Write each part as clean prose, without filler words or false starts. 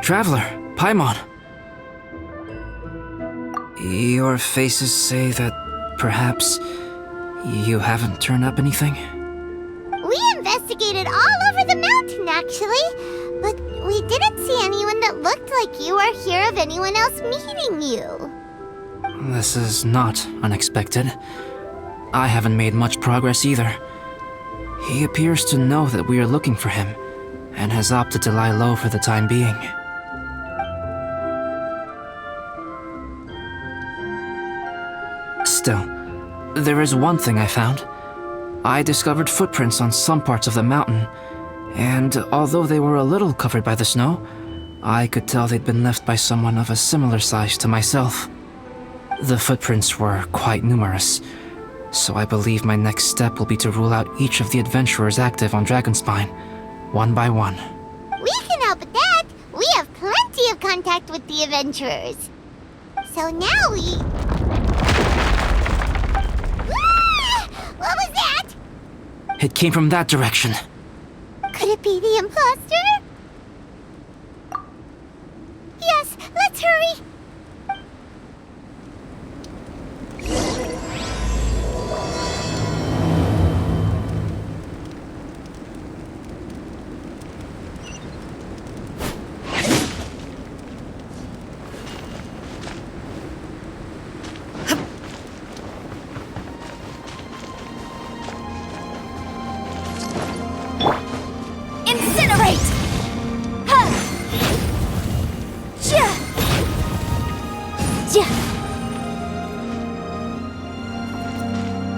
Traveler, Paimon. Your faces say that perhaps you haven't turned up anything? We investigated all over the mountain, actually. But we didn't see anyone that looked like you or hear of anyone else meeting you. This is not unexpected. I haven't made much progress either. He appears to know that we are looking for him, and has opted to lie low for the time being. Still, there is one thing I found. I discovered footprints on some parts of the mountain, and although they were a little covered by the snow, I could tell they'd been left by someone of a similar size to myself. The footprints were quite numerous, so I believe my next step will be to rule out each of the adventurers active on Dragonspine, one by one. We can help with that. We have plenty of contact with the adventurers. So now we... Ah! What was that? It came from that direction. Could it be the imposter? Yes, let's hurry.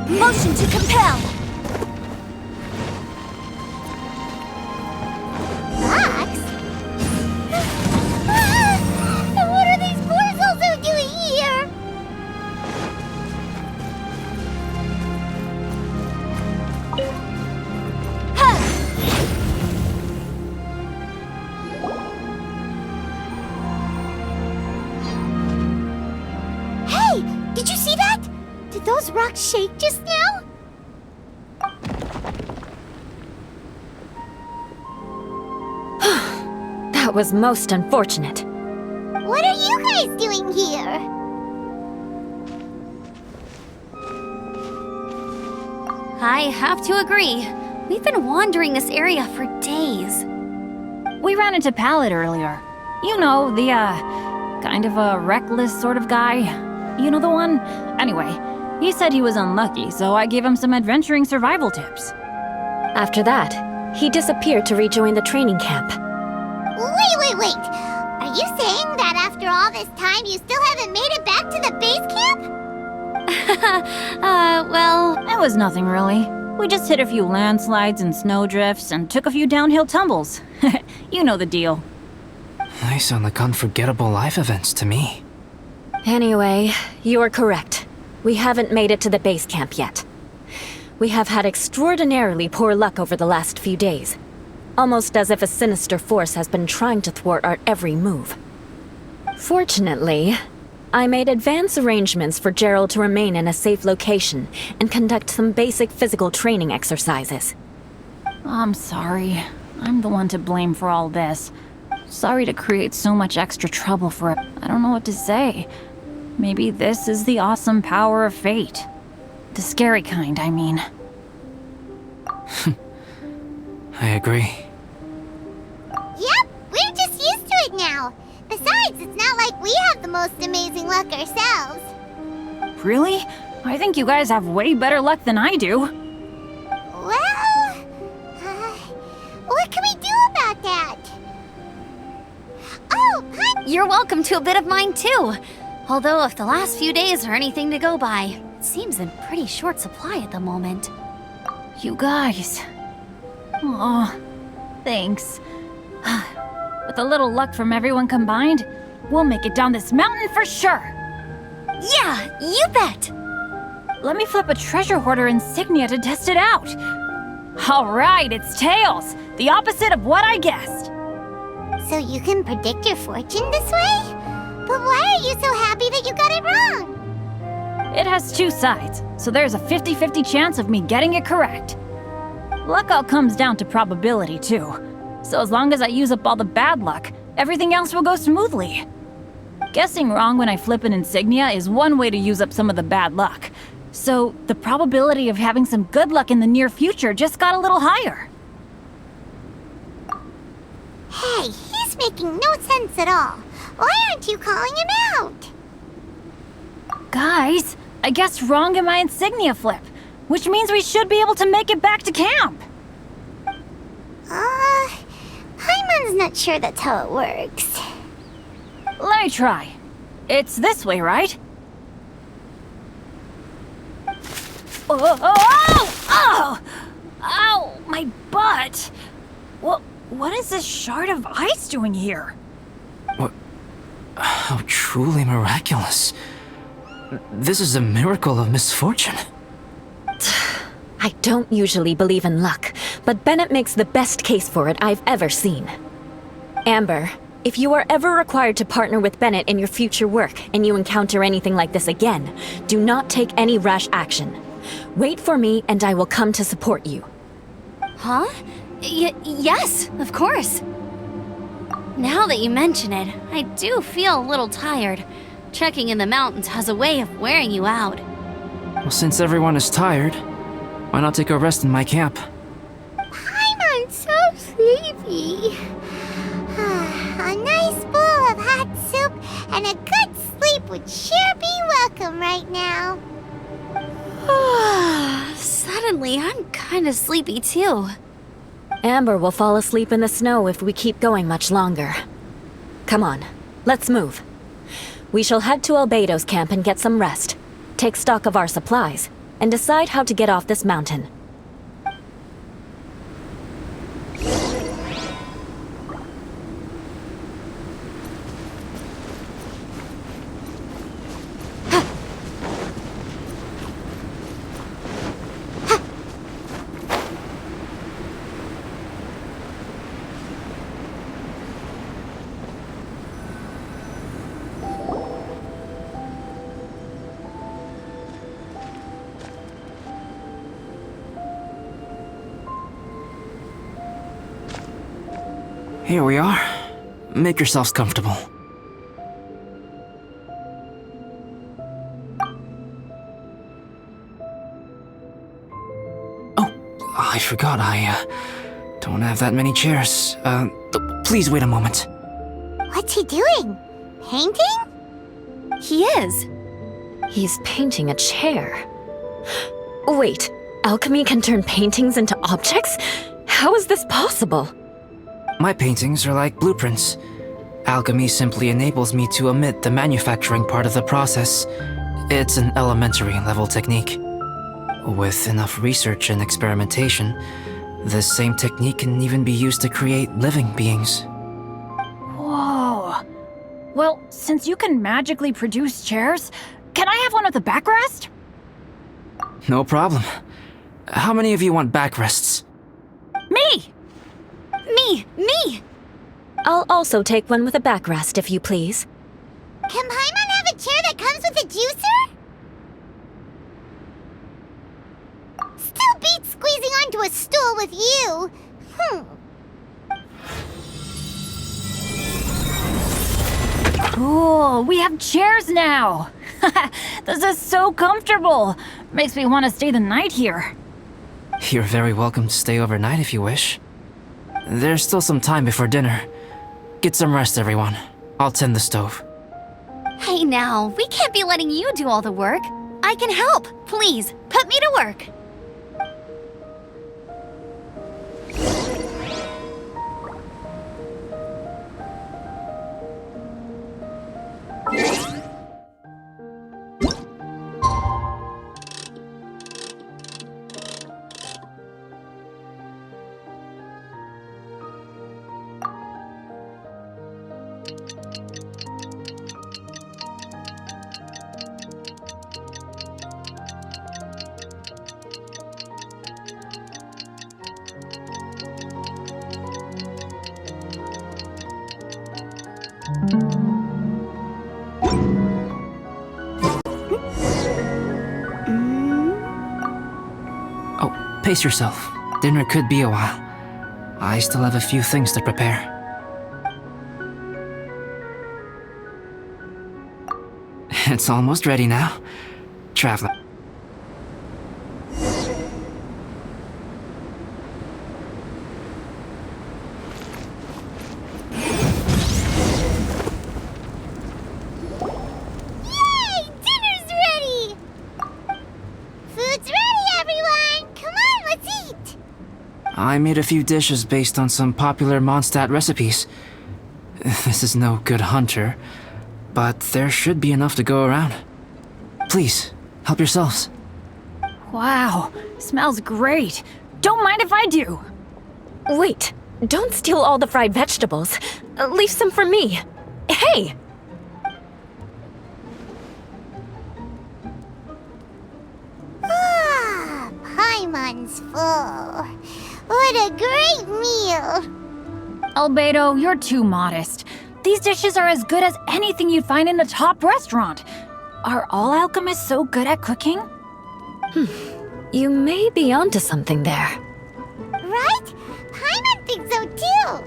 Motion to compel! Max? What are these boys also doing here? Hey! Did you see that? Did those rocks shake just now? That was most unfortunate. What are you guys doing here? I have to agree. We've been wandering this area for days. We ran into Pallet earlier. You know, the, kind of a reckless sort of guy. You know the one? Anyway, he said he was unlucky, so I gave him some adventuring survival tips. After that, he disappeared to rejoin the training camp. Wait. Are you saying that after all this time you still haven't made it back to the base camp? Well... It was nothing really. We just hit a few landslides and snowdrifts and took a few downhill tumbles. You know the deal. They sound like unforgettable life events to me. Anyway, you're correct. We haven't made it to the base camp yet. We have had extraordinarily poor luck over the last few days. Almost as if a sinister force has been trying to thwart our every move. Fortunately, I made advance arrangements for Gerald to remain in a safe location and conduct some basic physical training exercises. I'm sorry. I'm the one to blame for all this. Sorry to create so much extra trouble for it. I don't know what to say. Maybe this is the awesome power of fate. The scary kind, I mean. I agree. Yep, we're just used to it now. Besides, it's not like we have the most amazing luck ourselves. Really? I think you guys have way better luck than I do. Well, what can we do about that? Oh, You're welcome to a bit of mine too. Although if the last few days are anything to go by, it seems in pretty short supply at the moment. You guys. Aw, thanks. With a little luck from everyone combined, we'll make it down this mountain for sure. Yeah, you bet! Let me flip a treasure hoarder insignia to test it out. All right, it's tails. The opposite of what I guessed. so you can predict your fortune this way? But why are you so happy that you got it wrong? It has two sides, so there's a 50-50 chance of me getting it correct. Luck all comes down to probability, too. So as long as I use up all the bad luck, everything else will go smoothly. Guessing wrong when I flip an insignia is one way to use up some of the bad luck. So, the probability of having some good luck in the near future just got a little higher. Hey, he's making no sense at all. Why aren't you calling him out? Guys, I guessed wrong in my insignia flip, which means we should be able to make it back to camp. Paimon's not sure that's how it works. Let me try. It's this way, right? Oh! Ow! My butt! What is this shard of ice doing here? What? How truly miraculous. This is a miracle of misfortune. I don't usually believe in luck, but Bennett makes the best case for it I've ever seen. Amber, if you are ever required to partner with Bennett in your future work and you encounter anything like this again, do not take any rash action. Wait for me and I will come to support you. Huh? Yes, of course. Now that you mention it, I do feel a little tired. Trekking in the mountains has a way of wearing you out. Well, since everyone is tired, why not take a rest in my camp? Paimon's so sleepy. A nice bowl of hot soup and a good sleep would sure be welcome right now. Suddenly, I'm kinda sleepy too. Amber will fall asleep in the snow if we keep going much longer. Come on, let's move. We shall head to Albedo's camp and get some rest, take stock of our supplies, and decide how to get off this mountain. Here we are. Make yourselves comfortable. Oh, I forgot I don't have that many chairs. Please wait a moment. What's he doing? Painting? He is. He's painting a chair. Wait, alchemy can turn paintings into objects? How is this possible? My paintings are like blueprints. Alchemy simply enables me to omit the manufacturing part of the process. It's an elementary level technique. With enough research and experimentation, this same technique can even be used to create living beings. Whoa. Well, since you can magically produce chairs, can I have one with a backrest? No problem. How many of you want backrests? Me! Me! I'll also take one with a backrest, if you please. Can Paimon have a chair that comes with a juicer? Still beats squeezing onto a stool with you. Cool, we have chairs now! This is so comfortable! Makes me want to stay the night here. You're very welcome to stay overnight if you wish. There's still some time before dinner. Get some rest, everyone. I'll tend the stove. Hey now, we can't be letting you do all the work. I can help. Please, put me to work. Oh, pace yourself. Dinner could be a while. I still have a few things to prepare. It's almost ready now. Traveler. Yay! Dinner's ready! Food's ready, everyone! Come on, let's eat! I made a few dishes based on some popular Mondstadt recipes. This is no good hunter, but there should be enough to go around. Please, help yourselves. Wow, smells great. Don't mind if I do. Wait, don't steal all the fried vegetables. Leave some for me. Hey! Ah, Paimon's full. What a great meal! Albedo, you're too modest. These dishes are as good as anything you'd find in a top restaurant. Are all alchemists so good at cooking? You may be onto something there. Right? Paimon thinks so too.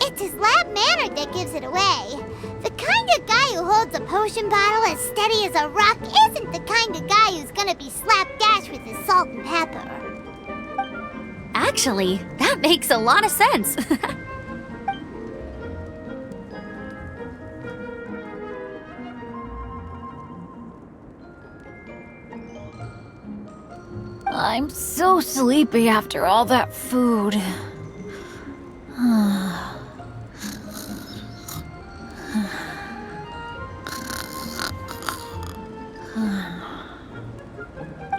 It's his lab manner that gives it away. The kind of guy who holds a potion bottle as steady as a rock isn't the kind of guy who's gonna be slapdash with his salt and pepper. Actually, that makes a lot of sense. I'm so sleepy after all that food.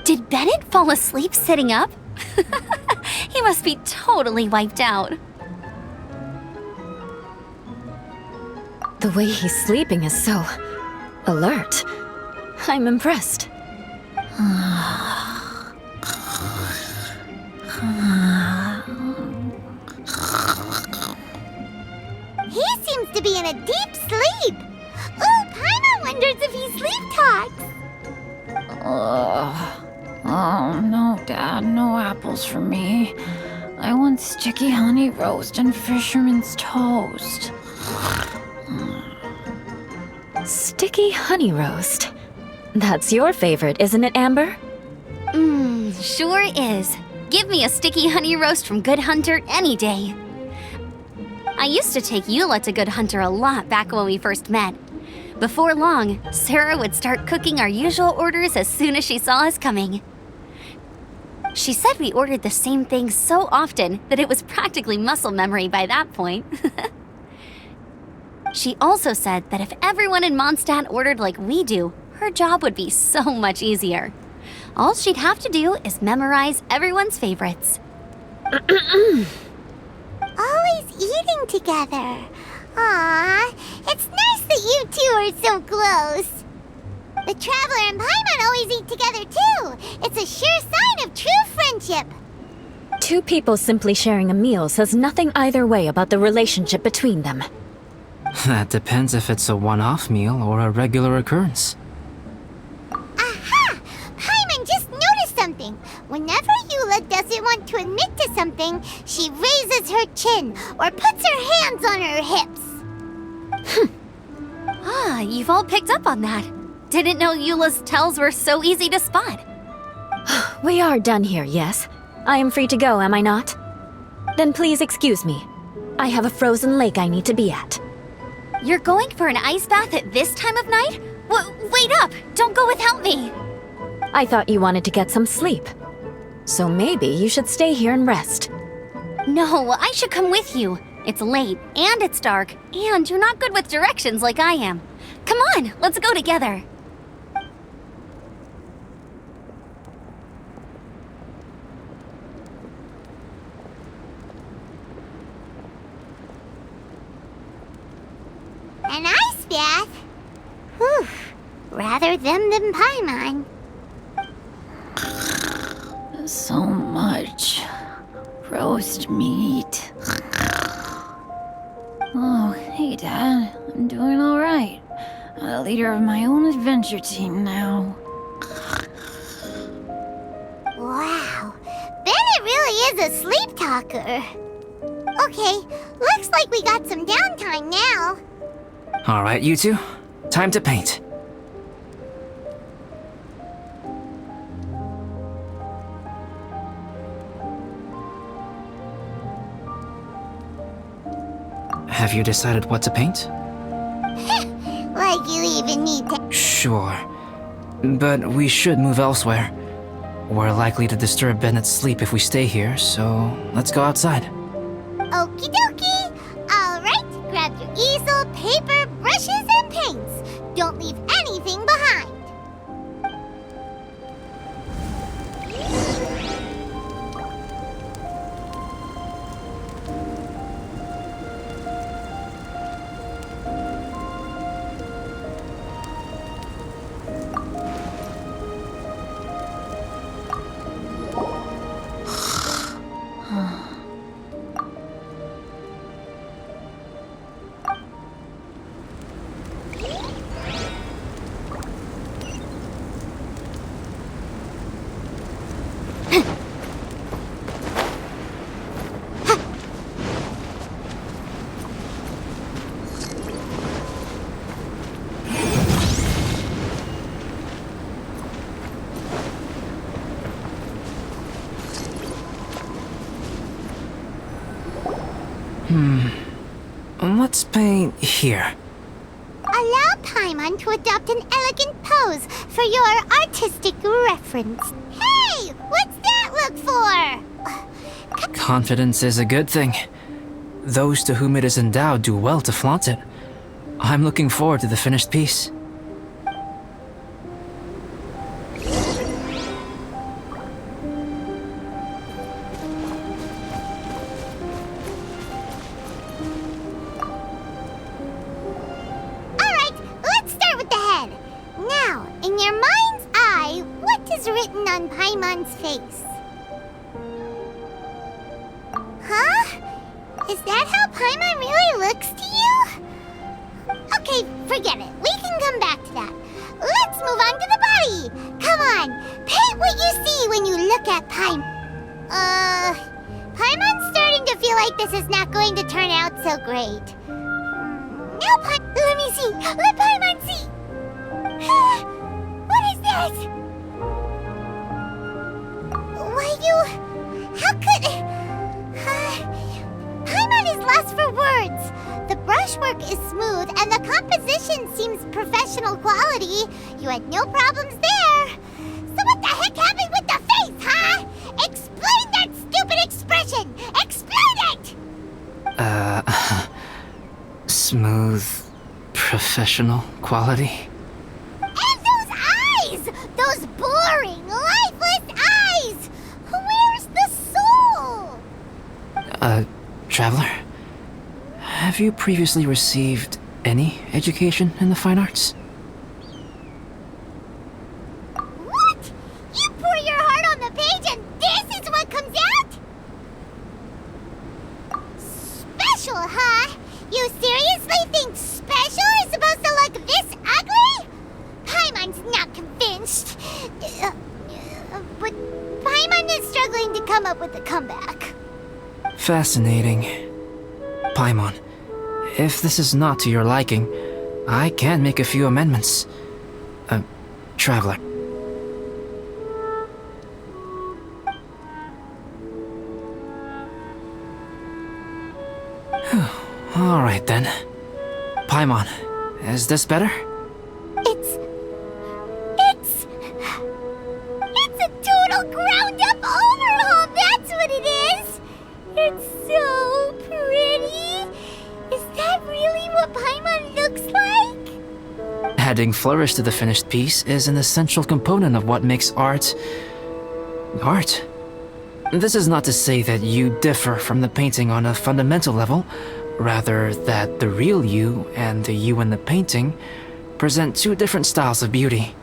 Did Bennett fall asleep sitting up? He must be totally wiped out. The way he's sleeping is so alert. I'm impressed. He seems to be in a deep sleep. Ooh, Paimon wonders if he sleep talks. Oh, no, Dad, no apples for me. I want sticky honey roast and fisherman's toast. Sticky honey roast. That's your favorite, isn't it, Amber? Sure is. Give me a sticky honey roast from Good Hunter any day. I used to take Eula to Good Hunter a lot back when we first met. Before long, Sarah would start cooking our usual orders as soon as she saw us coming. She said we ordered the same thing so often that it was practically muscle memory by that point. She also said that if everyone in Mondstadt ordered like we do, her job would be so much easier. All she'd have to do is memorize everyone's favorites. Always eating together. Aww, it's nice that you two are so close. The Traveler and Paimon always eat together too. It's a sure sign of true friendship. Two people simply sharing a meal says nothing either way about the relationship between them. That depends if it's a one-off meal or a regular occurrence. Aha! Paimon just noticed something. Whenever Eula doesn't want to admit to something, she raises her chin or puts her hands on her hips. Ah, you've all picked up on that. Didn't know Eula's tells were so easy to spot. We are done here, yes? I am free to go, am I not? Then please excuse me. I have a frozen lake I need to be at. You're going for an ice bath at this time of night? Wait up! Don't go without me! I thought you wanted to get some sleep. So maybe you should stay here and rest. No, I should come with you. It's late, and it's dark, and you're not good with directions like I am. Come on, let's go together. An ice bath? Whew. Rather them than Paimon. So much roast meat. Oh, hey, Dad. I'm doing all right. I'm the leader of my own adventure team now. Wow. Bennett really is a sleep talker. Okay, looks like we got some downtime now. All right, you two. Time to paint. Have you decided what to paint? Like you even need to. Sure. But we should move elsewhere. We're likely to disturb Bennett's sleep if we stay here, so let's go outside. Okie dokie! Alright, grab your easel, paper, brushes, and paints. Don't leave anything behind. Let's paint here. Allow Paimon to adopt an elegant pose for your artistic reference. Hey! What's that look for? Confidence is a good thing. Those to whom it is endowed do well to flaunt it. I'm looking forward to the finished piece. Alright, let's start with the head. Now, in your mind's eye, what is written on Paimon's face? Huh? Is that how Paimon really looks to you? Okay, forget it. We can come back to that. Let's move on to the body. Come on, paint what you see when you look at Paimon. Paimon's starting to feel like this is not going to turn out so great. Now, let me see. Let Paimon see. What is this? How could... Paimon is lost for words. The brushwork is smooth and the composition seems professional quality. You had no problems there. So what the heck happened with the face, huh? Explain that stupid expression! Explain it! Smooth, professional quality. And those eyes! Those boring, lifeless eyes! Where's the soul? Traveler? Have you previously received any education in the fine arts? What? You pour your heart on the page and this is what comes out? Special, huh? You seriously think special is supposed to look this ugly? Paimon's not convinced. But Paimon is struggling to come up with a comeback. Fascinating. Paimon, if this is not to your liking, I can make a few amendments. Traveler. Alright then. Paimon, is this better? It's a total ground-up overhaul, that's what it is! It's so pretty! Is that really what Paimon looks like? Adding flourish to the finished piece is an essential component of what makes art... art. This is not to say that you differ from the painting on a fundamental level, rather that the real you and the you in the painting present two different styles of beauty.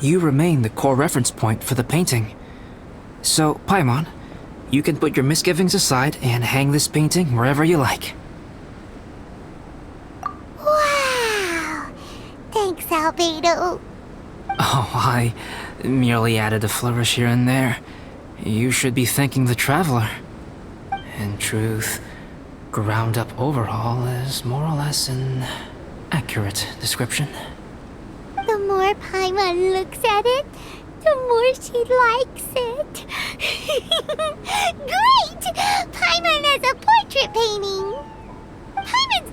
You remain the core reference point for the painting. So, Paimon, you can put your misgivings aside and hang this painting wherever you like. Wow! Thanks, Albedo. Oh, I merely added a flourish here and there. You should be thanking the Traveler. In truth, ground-up overhaul is more or less an accurate description. The more Paimon looks at it, the more she likes it. Great! Paimon has a portrait painting. Paimon's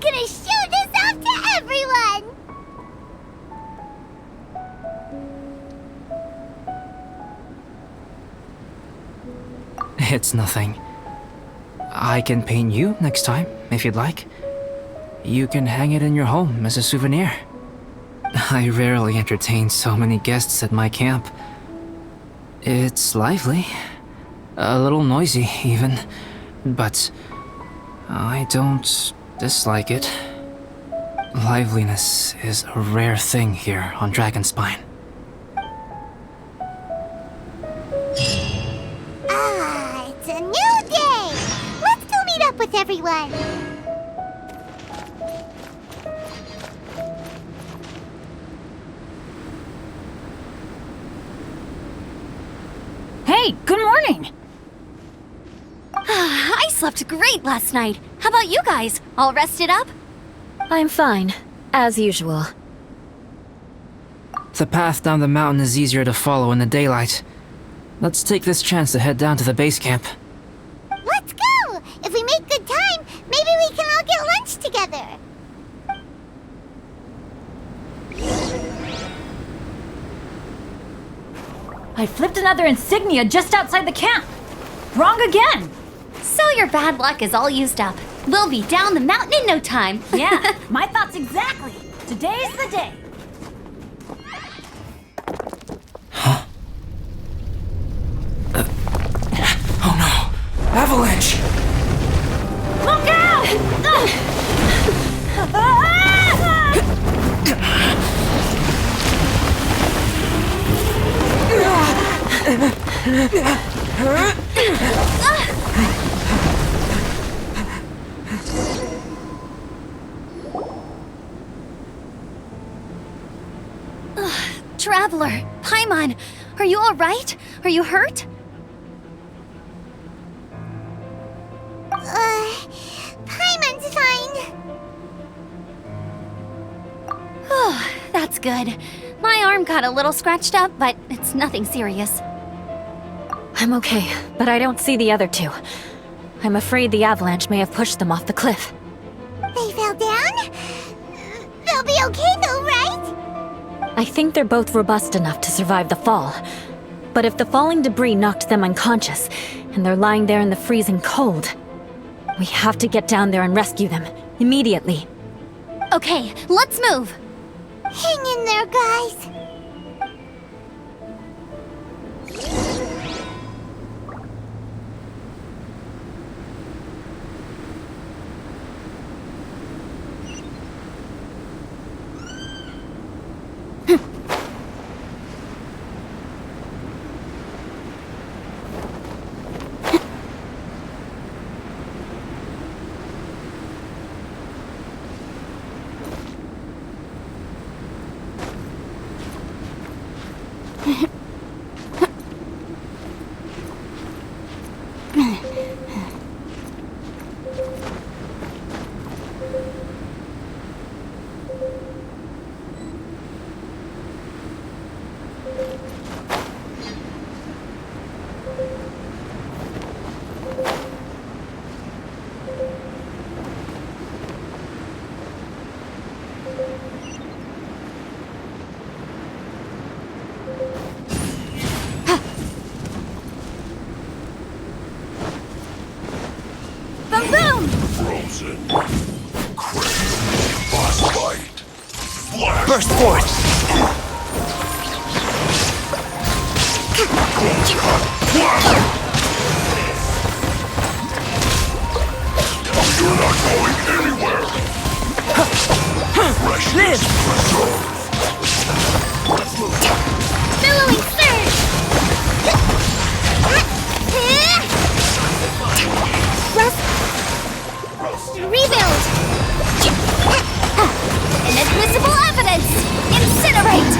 It's nothing. I can paint you next time, if you'd like. You can hang it in your home as a souvenir. I rarely entertain so many guests at my camp. It's lively. A little noisy, even. But I don't dislike it. Liveliness is a rare thing here on Dragonspine. Ah, it's a new day! Let's go meet up with everyone! Hey, good morning! I slept great last night. How about you guys? All rested up? I'm fine, as usual. The path down the mountain is easier to follow in the daylight. Let's take this chance to head down to the base camp. Let's go! If we make good time, maybe we can all get lunch together! I flipped another insignia just outside the camp! Wrong again! So your bad luck is all used up. We'll be down the mountain in no time. Yeah, my thoughts exactly. Today's the day. Oh no! Avalanche! Look out! Traveler, Paimon, are you all right? Are you hurt? Paimon's fine. Oh, that's good. My arm got a little scratched up, but it's nothing serious. I'm okay, but I don't see the other two. I'm afraid the avalanche may have pushed them off the cliff. They fell down? They'll be okay though, right? I think they're both robust enough to survive the fall. But if the falling debris knocked them unconscious, and they're lying there in the freezing cold, we have to get down there and rescue them, immediately. Okay, let's move. Hang in there, guys. Frozen. Crazy. Boss fight. Flash. Burst forth! You're not going anywhere. Freshness preserved. Billowing surge! Rebuild! Inadmissible evidence! Incinerate!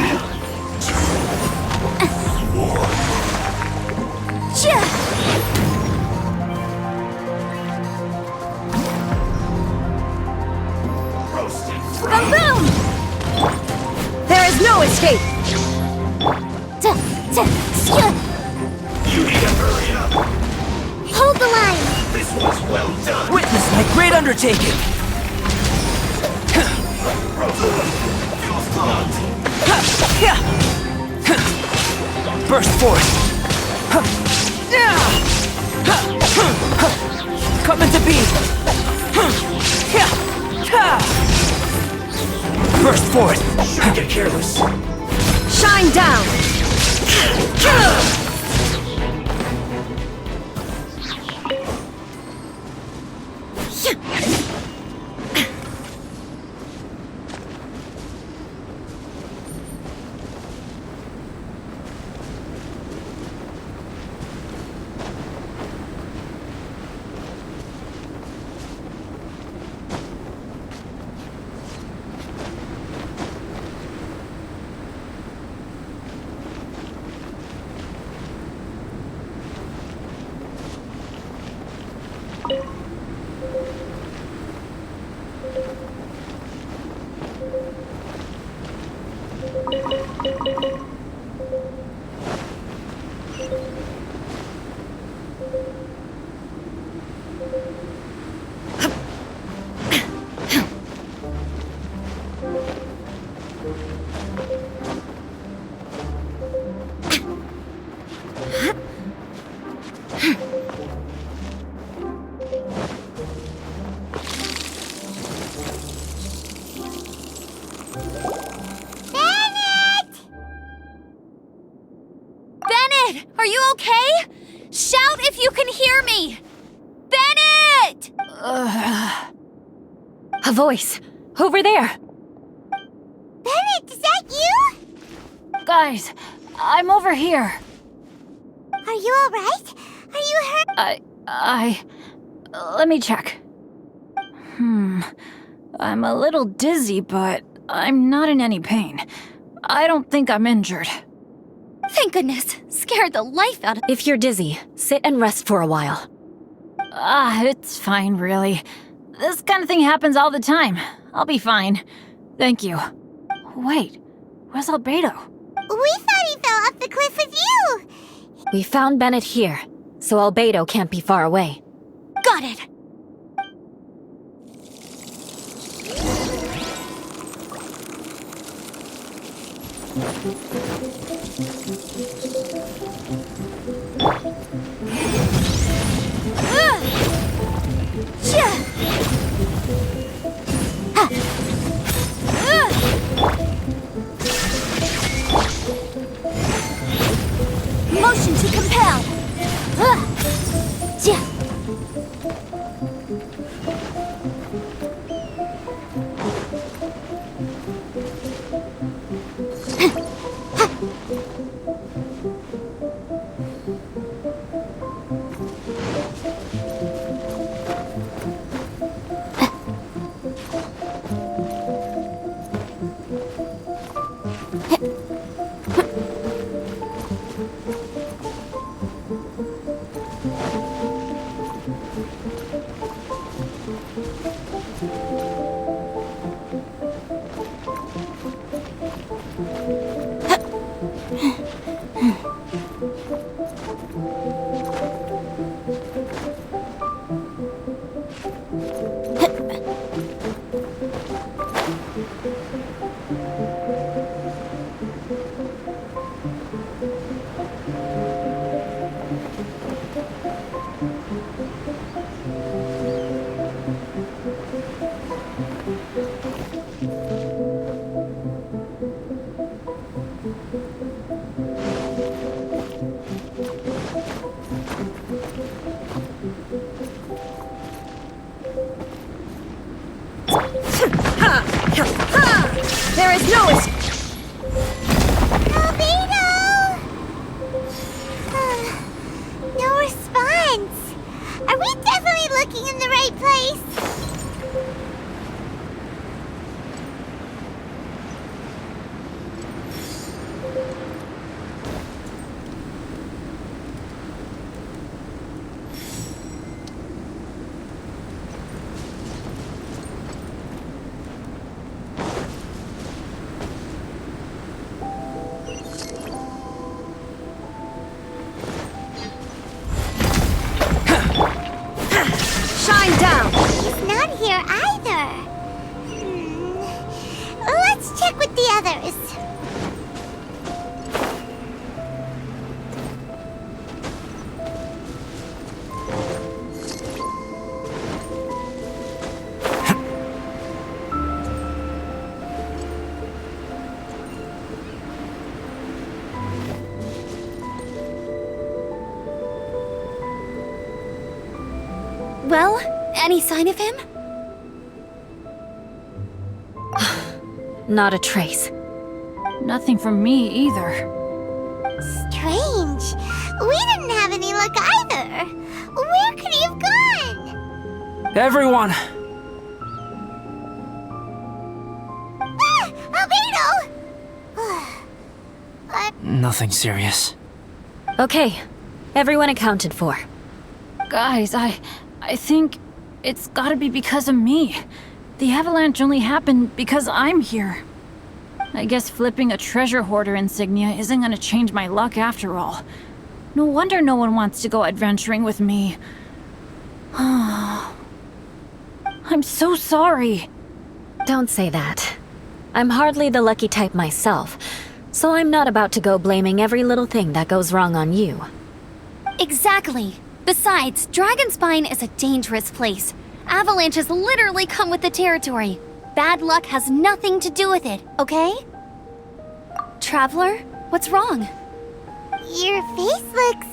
Boom boom! There is no escape! You need to hurry up. Hold the line! This was well done. Witness my great undertaking! Burst forth! Coming to be! Burst forth! Shouldn't get careless. Shine down! Bennett! Are you okay? Shout if you can hear me! Bennett! A voice! Over there! Bennett, is that you? Guys, I'm over here. Are you alright? Are you hurt? Let me check. I'm a little dizzy, but I'm not in any pain. I don't think I'm injured. Thank goodness. Scared the life out of... If you're dizzy, sit and rest for a while. It's fine, really. This kind of thing happens all the time. I'll be fine. Thank you. Wait, where's Albedo? We thought he fell off the cliff with you! We found Bennett here, so Albedo can't be far away. Got it! Motion to compel! There is no escape! Albedo! No response. Are we definitely looking in the right place? Shine down! He's not here either. Let's check with the others. Well, any sign of him? Not a trace. Nothing from me either. Strange. We didn't have any luck either. Where could he have gone? Everyone! Albedo! Nothing serious. Okay, everyone accounted for. Guys, I think it's gotta be because of me. The avalanche only happened because I'm here. I guess flipping a treasure hoarder insignia isn't gonna change my luck after all. No wonder no one wants to go adventuring with me. I'm so sorry. Don't say that. I'm hardly the lucky type myself, so I'm not about to go blaming every little thing that goes wrong on you. Exactly. Besides, Dragonspine is a dangerous place. Avalanches literally come with the territory. Bad luck has nothing to do with it, okay? Traveler, what's wrong? Your face looks...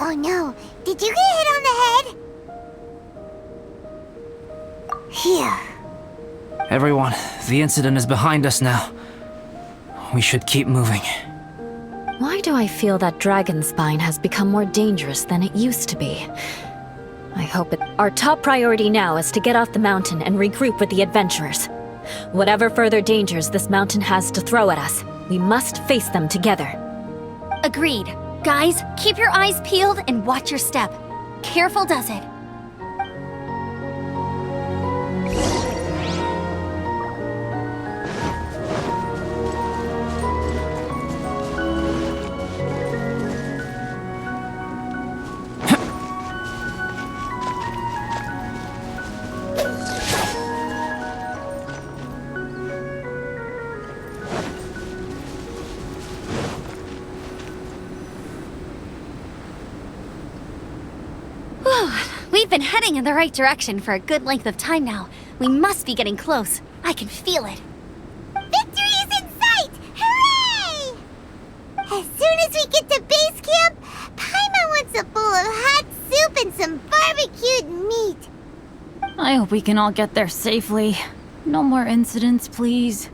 Oh no, did you get hit on the head? Here. Everyone, the incident is behind us now. We should keep moving. Why do I feel that Dragonspine has become more dangerous than it used to be? I hope it... Our top priority now is to get off the mountain and regroup with the adventurers. Whatever further dangers this mountain has to throw at us, we must face them together. Agreed. Guys, keep your eyes peeled and watch your step. Careful does it. We've been heading in the right direction for a good length of time now. We must be getting close. I can feel it. Victory is in sight! Hooray! As soon as we get to base camp, Paimon wants a bowl of hot soup and some barbecued meat. I hope we can all get there safely. No more incidents, please.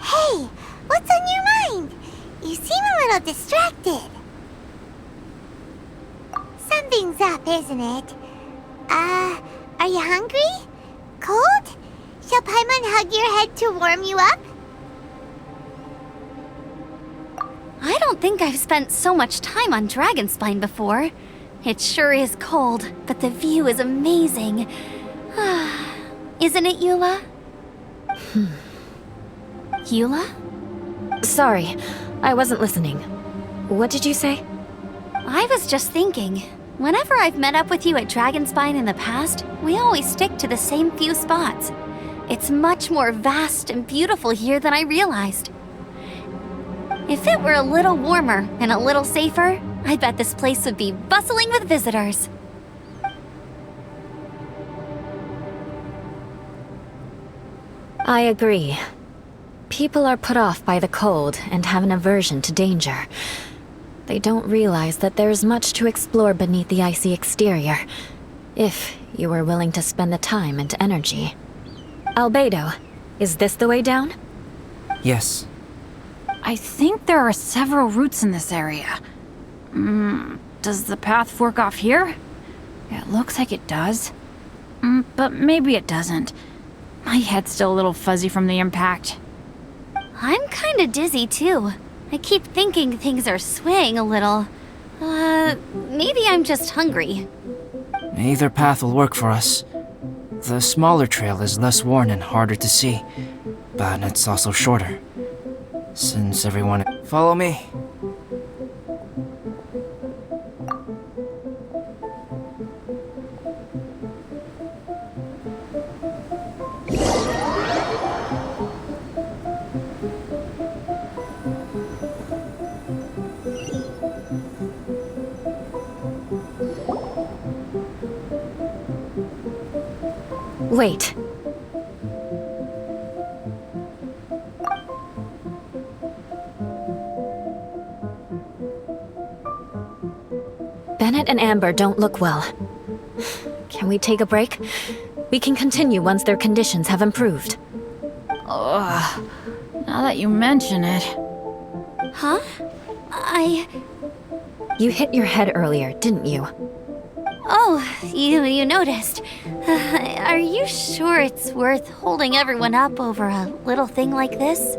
Hey, what's on your mind? You seem a little distracted. Something's up, isn't it? Are you hungry? Cold? Shall Paimon hug your head to warm you up? I don't think I've spent so much time on Dragonspine before. It sure is cold, but the view is amazing. Isn't it, Eula? Eula? Sorry, I wasn't listening. What did you say? I was just thinking, whenever I've met up with you at Dragonspine in the past, we always stick to the same few spots. It's much more vast and beautiful here than I realized. If it were a little warmer and a little safer, I bet this place would be bustling with visitors. I agree. People are put off by the cold and have an aversion to danger. They don't realize that there's much to explore beneath the icy exterior, if you were willing to spend the time and energy. Albedo, is this the way down? Yes. I think there are several routes in this area. Does the path fork off here? It looks like it does. But maybe it doesn't. My head's still a little fuzzy from the impact. I'm kinda dizzy too. I keep thinking things are swaying a little. Maybe I'm just hungry. Either path will work for us. The smaller trail is less worn and harder to see, but it's also shorter. Since everyone... Follow me. Wait. Bennett and Amber don't look well. Can we take a break? We can continue once their conditions have improved. Ugh. Now that you mention it. Huh? You hit your head earlier, didn't you? Oh, you noticed. Are you sure it's worth holding everyone up over a little thing like this?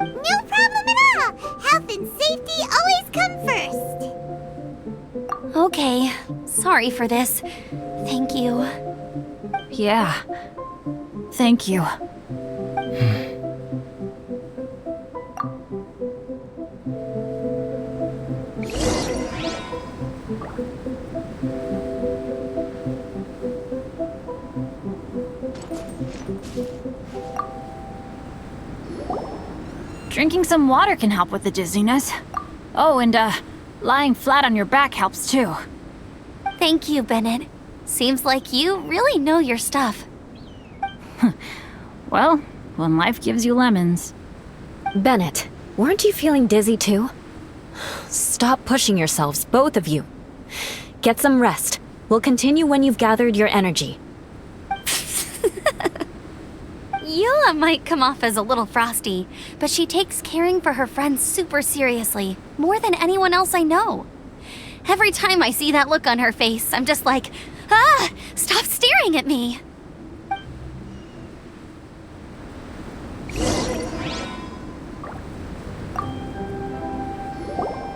No problem at all! Health and safety always come first! Okay, sorry for this. Thank you. Yeah. Thank you. Drinking some water can help with the dizziness. Oh, and lying flat on your back helps too. Thank you, Bennett. Seems like you really know your stuff. Well, when life gives you lemons. Bennett, weren't you feeling dizzy too? Stop pushing yourselves, both of you. Get some rest. We'll continue when you've gathered your energy. Eula might come off as a little frosty, but she takes caring for her friends super seriously, more than anyone else I know. Every time I see that look on her face, I'm just like, ah, stop staring at me.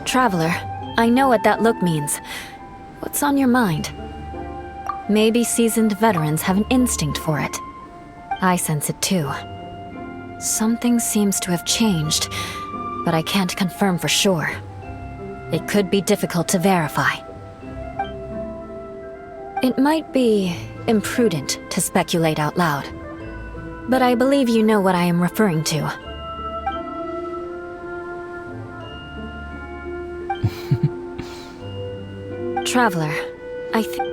Traveler, I know what that look means. What's on your mind? Maybe seasoned veterans have an instinct for it. I sense it too. Something seems to have changed, but I can't confirm for sure. It could be difficult to verify. It might be imprudent to speculate out loud, but I believe you know what I am referring to. Traveler, I think...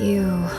You...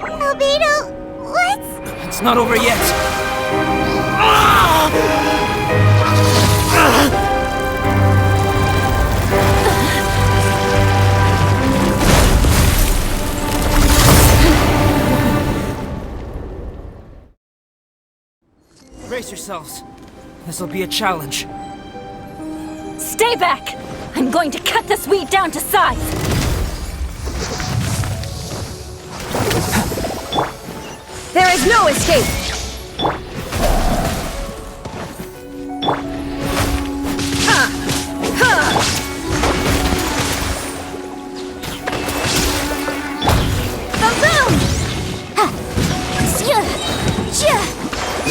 Albedo, what's... It's not over yet. Brace yourselves. This'll be a challenge. Stay back! I'm going to cut this weed down to size! There is no escape!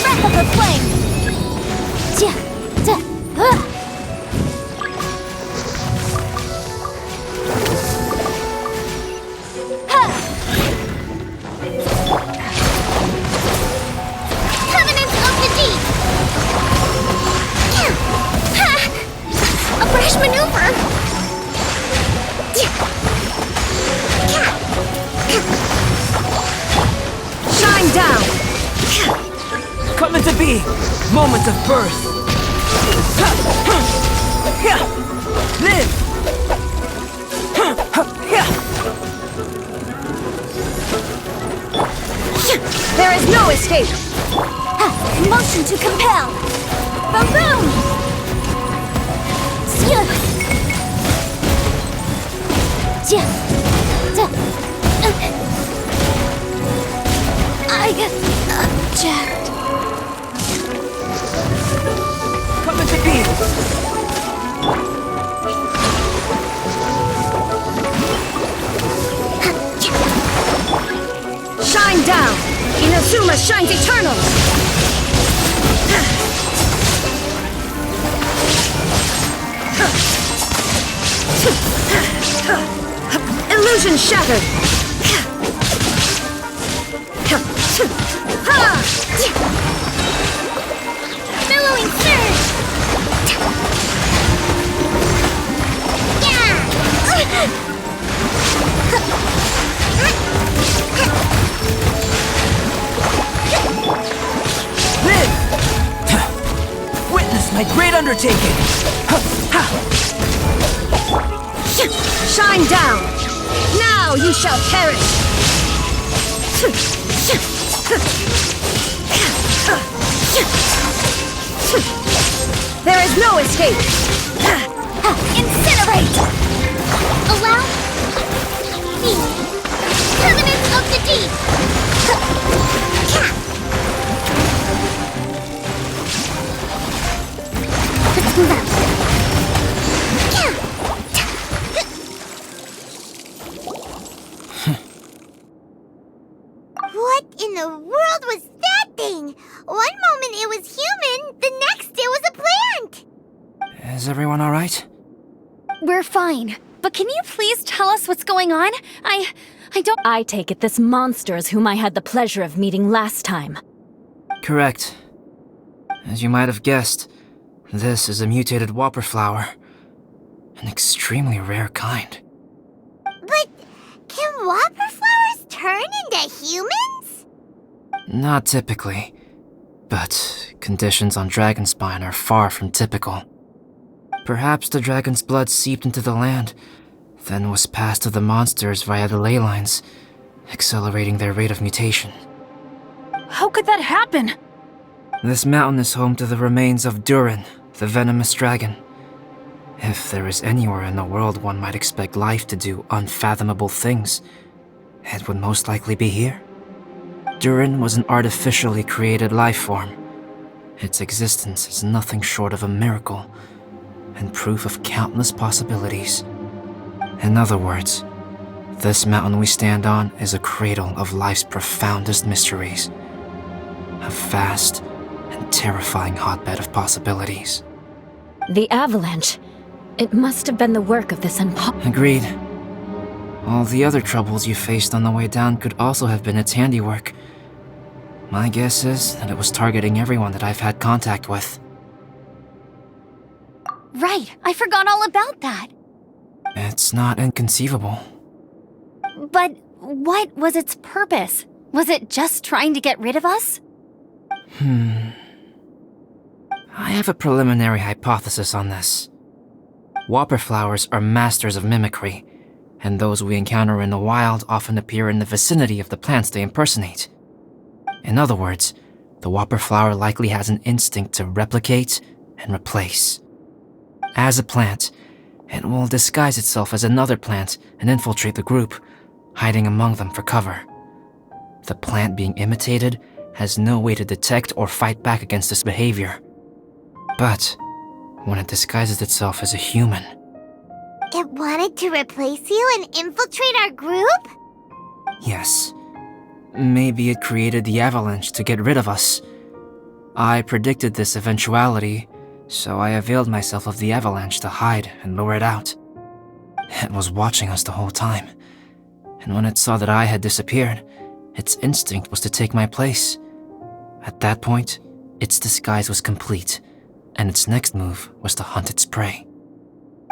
Breath of the flame! Covenant of the Deep! A brash maneuver! Shine down! Come into being. Moment of birth. Live. There is no escape! Motion to compel! Boom boom! I object. Come into being! Shine down! Inazuma shines eternal! Illusion shattered! Billowing surge! Live! Witness my great undertaking! Shine down! Now you shall perish! There is no escape! Incinerate! Allow me. Permanence of the deep! Let's move out. What in the world was that thing? One moment it was human, the next it was a plant! Is everyone alright? We're fine. But can you please tell us what's going on? I don't... I take it this monster is whom I had the pleasure of meeting last time. Correct. As you might have guessed, this is a mutated whopper flower. An extremely rare kind. But can whopper flowers turn into humans? Not typically, but conditions on Dragonspine are far from typical. Perhaps the dragon's blood seeped into the land, then was passed to the monsters via the ley lines, accelerating their rate of mutation. How could that happen? This mountain is home to the remains of Durin, the venomous dragon. If there is anywhere in the world one might expect life to do unfathomable things, it would most likely be here. Durin was an artificially created life form. Its existence is nothing short of a miracle, and proof of countless possibilities. In other words, this mountain we stand on is a cradle of life's profoundest mysteries. A vast and terrifying hotbed of possibilities. The avalanche. It must have been the work of this Agreed. All the other troubles you faced on the way down could also have been its handiwork. My guess is that it was targeting everyone that I've had contact with. Right, I forgot all about that. It's not inconceivable. But what was its purpose? Was it just trying to get rid of us? I have a preliminary hypothesis on this. Whopper flowers are masters of mimicry, and those we encounter in the wild often appear in the vicinity of the plants they impersonate. In other words, the whopper flower likely has an instinct to replicate and replace. As a plant, it will disguise itself as another plant and infiltrate the group, hiding among them for cover. The plant being imitated has no way to detect or fight back against this behavior. But when it disguises itself as a human... It wanted to replace you and infiltrate our group? Yes. Maybe it created the avalanche to get rid of us. I predicted this eventuality, so I availed myself of the avalanche to hide and lure it out. It was watching us the whole time, and when it saw that I had disappeared, its instinct was to take my place. At that point, its disguise was complete, and its next move was to hunt its prey.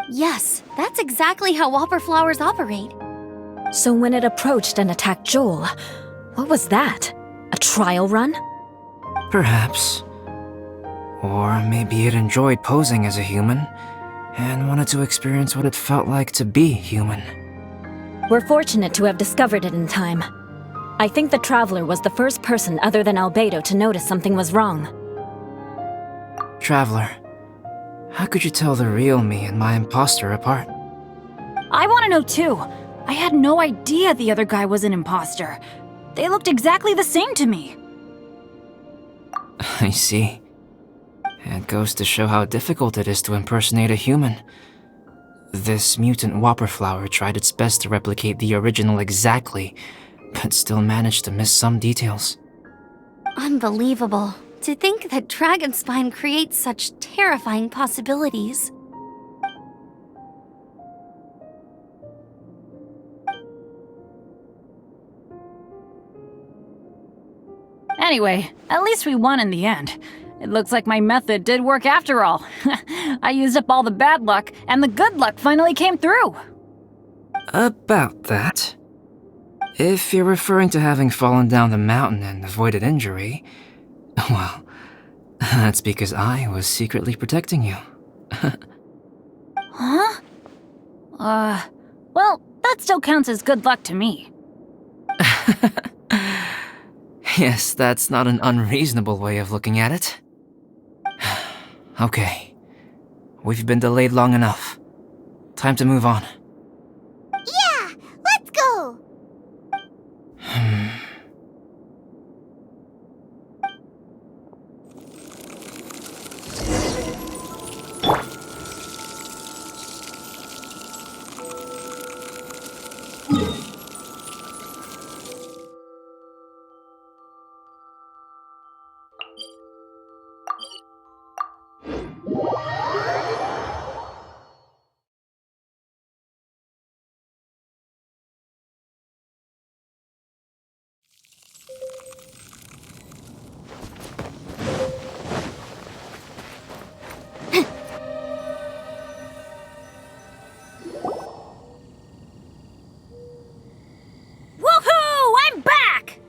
Yes, that's exactly how whopper flowers operate. So when it approached and attacked Joel, what was that? A trial run? Perhaps. Or maybe it enjoyed posing as a human, and wanted to experience what it felt like to be human. We're fortunate to have discovered it in time. I think the Traveler was the first person other than Albedo to notice something was wrong. Traveler, how could you tell the real me and my imposter apart? I want to know too. I had no idea the other guy was an imposter. They looked exactly the same to me. I see. It goes to show how difficult it is to impersonate a human. This mutant whopper flower tried its best to replicate the original exactly, but still managed to miss some details. Unbelievable. To think that Dragonspine creates such terrifying possibilities. Anyway, at least we won in the end. It looks like my method did work after all. I used up all the bad luck, and the good luck finally came through. About that. If you're referring to having fallen down the mountain and avoided injury, well, that's because I was secretly protecting you. Huh? Well, that still counts as good luck to me. Yes, that's not an unreasonable way of looking at it. Okay. We've been delayed long enough. Time to move on. Yeah, let's go! Woohoo! I'm back!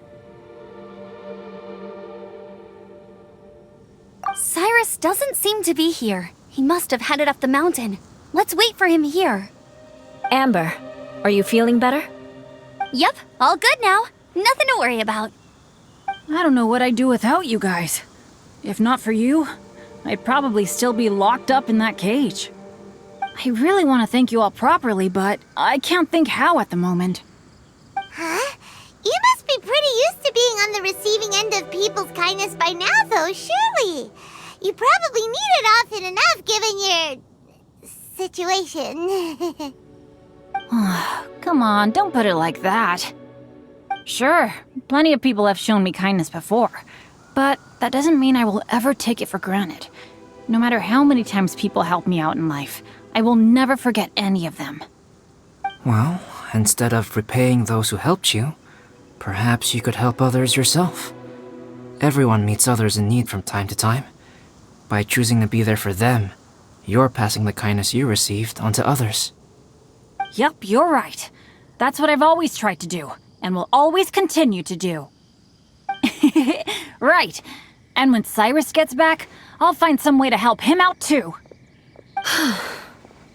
Cyrus doesn't seem to be here. He must have headed up the mountain. Let's wait for him here. Amber, are you feeling better? Yep, all good now. Nothing to worry about. I don't know what I'd do without you guys. If not for you, I'd probably still be locked up in that cage. I really want to thank you all properly, but I can't think how at the moment. Huh? You must be pretty used to being on the receiving end of people's kindness by now, though, surely. You probably need it often enough, given your situation. Come on, don't put it like that. Sure, plenty of people have shown me kindness before, but that doesn't mean I will ever take it for granted. No matter how many times people help me out in life, I will never forget any of them. Well, instead of repaying those who helped you, perhaps you could help others yourself. Everyone meets others in need from time to time. By choosing to be there for them, you're passing the kindness you received onto others. Yep, you're right. That's what I've always tried to do, and will always continue to do. Right. And when Cyrus gets back, I'll find some way to help him out too.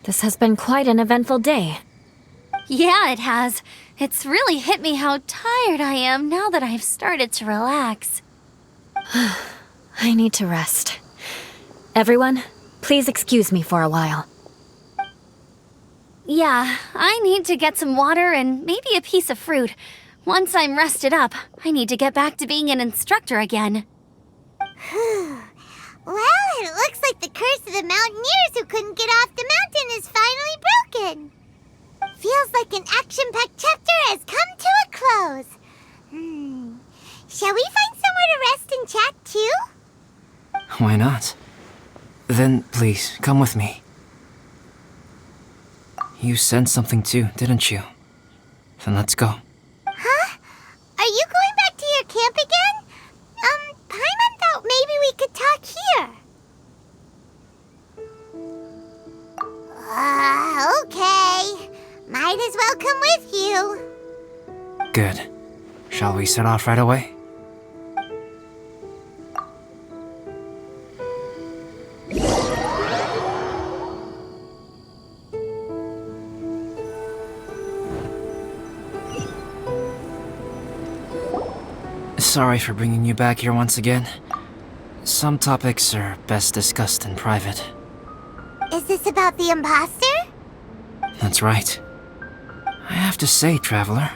This has been quite an eventful day. Yeah, it has. It's really hit me how tired I am now that I've started to relax. I need to rest. Everyone, please excuse me for a while. Yeah, I need to get some water and maybe a piece of fruit. Once I'm rested up, I need to get back to being an instructor again. Well, it looks like the curse of the mountaineers who couldn't get off the mountain is finally broken. Feels like an action-packed chapter has come to a close. Shall we find somewhere to rest and chat too? Why not? Then please, come with me. You sensed something too, didn't you? Then let's go. Huh? Are you going back to your camp again? Paimon thought maybe we could talk here. Okay. Might as well come with you. Good. Shall we set off right away? Sorry for bringing you back here once again. Some topics are best discussed in private. Is this about the imposter? That's right. I have to say, Traveler,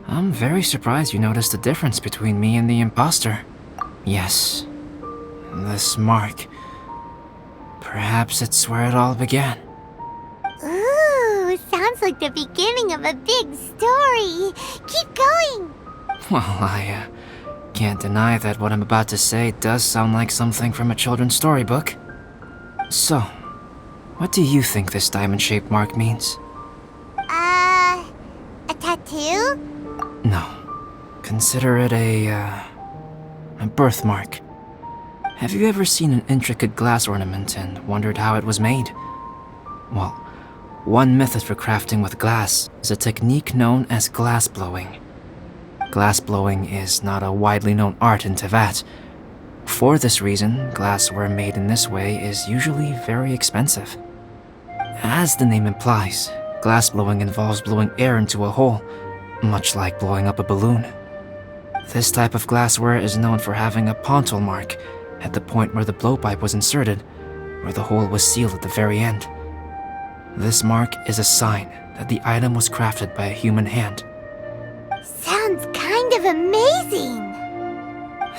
I'm very surprised you noticed the difference between me and the imposter. Yes, this mark. Perhaps it's where it all began. Ooh, sounds like the beginning of a big story. Keep going. Well, I can't deny that what I'm about to say does sound like something from a children's storybook. So, what do you think this diamond-shaped mark means? A tattoo? No. Consider it a birthmark. Have you ever seen an intricate glass ornament and wondered how it was made? Well, one method for crafting with glass is a technique known as glass blowing. Glass blowing is not a widely known art in Teyvat. For this reason, glassware made in this way is usually very expensive. As the name implies, glass blowing involves blowing air into a hole, much like blowing up a balloon. This type of glassware is known for having a pontal mark at the point where the blowpipe was inserted, where the hole was sealed at the very end. This mark is a sign that the item was crafted by a human hand. Sounds kind of amazing.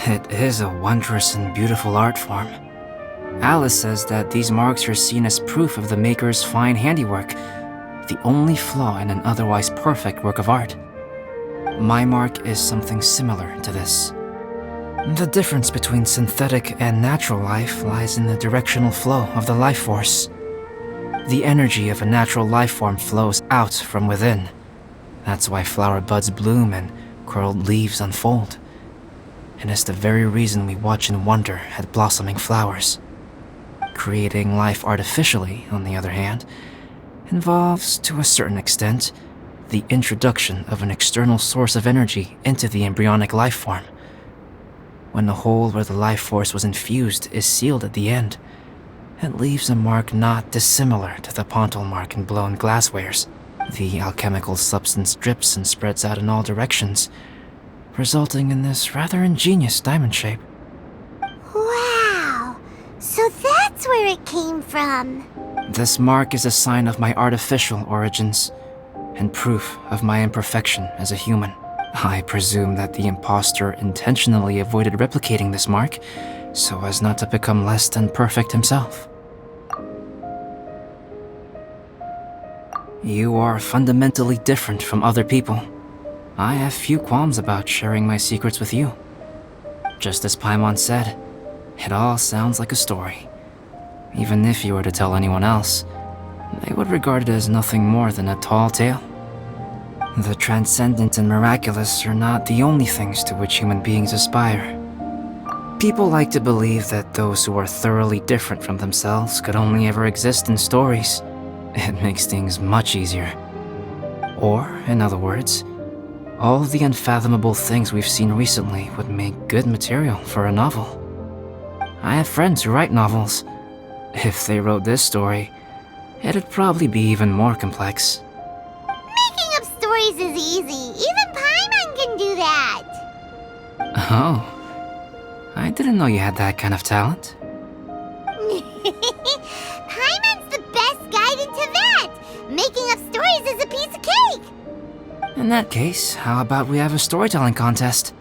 It is a wondrous and beautiful art form. Alice says that these marks are seen as proof of the maker's fine handiwork, the only flaw in an otherwise perfect work of art. My mark is something similar to this. The difference between synthetic and natural life lies in the directional flow of the life force. The energy of a natural life form flows out from within. That's why flower buds bloom and curled leaves unfold. And it's the very reason we watch and wonder at blossoming flowers. Creating life artificially, on the other hand, involves, to a certain extent, the introduction of an external source of energy into the embryonic life form. When the hole where the life force was infused is sealed at the end, it leaves a mark not dissimilar to the pontal mark in blown glasswares. The alchemical substance drips and spreads out in all directions, resulting in this rather ingenious diamond shape. Wow, so that's where it came from. This mark is a sign of my artificial origins, and proof of my imperfection as a human. I presume that the imposter intentionally avoided replicating this mark, so as not to become less than perfect himself. You are fundamentally different from other people. I have few qualms about sharing my secrets with you. Just as Paimon said, it all sounds like a story. Even if you were to tell anyone else, they would regard it as nothing more than a tall tale. The transcendent and miraculous are not the only things to which human beings aspire. People like to believe that those who are thoroughly different from themselves could only ever exist in stories. It makes things much easier. Or, in other words, all the unfathomable things we've seen recently would make good material for a novel. I have friends who write novels. If they wrote this story, it'd probably be even more complex. Making up stories is easy. Even Paimon can do that. Oh, I didn't know you had that kind of talent. Paimon's the best guide in Teyvat. Making up stories is a piece of cake. In that case, how about we have a storytelling contest?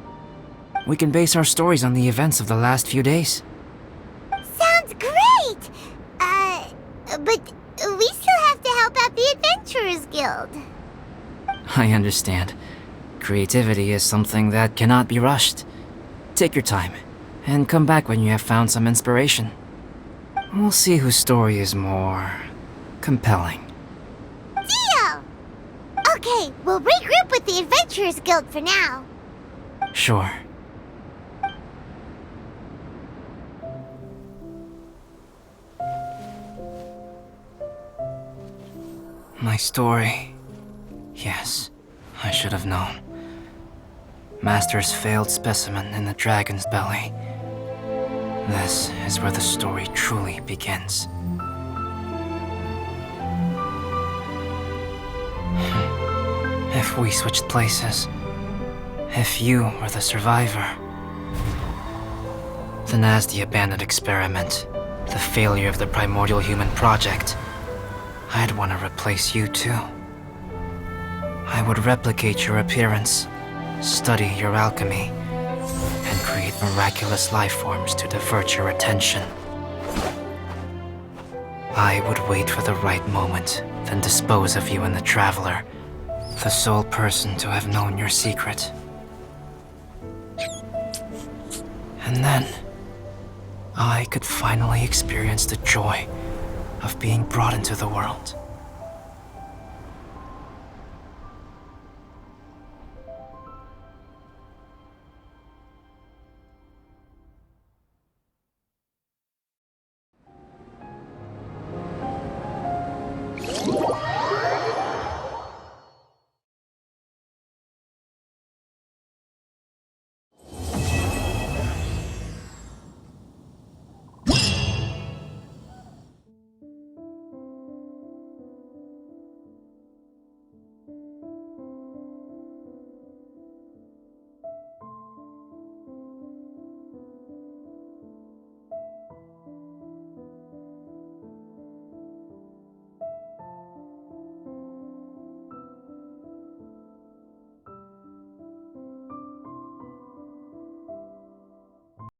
We can base our stories on the events of the last few days. Sounds great! But we still have to help out the Adventurers Guild. I understand. Creativity is something that cannot be rushed. Take your time, and come back when you have found some inspiration. We'll see whose story is more compelling. Deal! Okay, we'll regroup with the Adventurers Guild for now. Sure. My story. Yes, I should have known. Master's failed specimen in the dragon's belly. This is where the story truly begins. If we switched places, If you were the survivor, then as the abandoned experiment, the failure of the primordial human project, I'd want to replace you too. I would replicate your appearance, study your alchemy, and create miraculous life forms to divert your attention. I would wait for the right moment, then dispose of you and the Traveler, the sole person to have known your secret. And then, I could finally experience the joy of being brought into the world.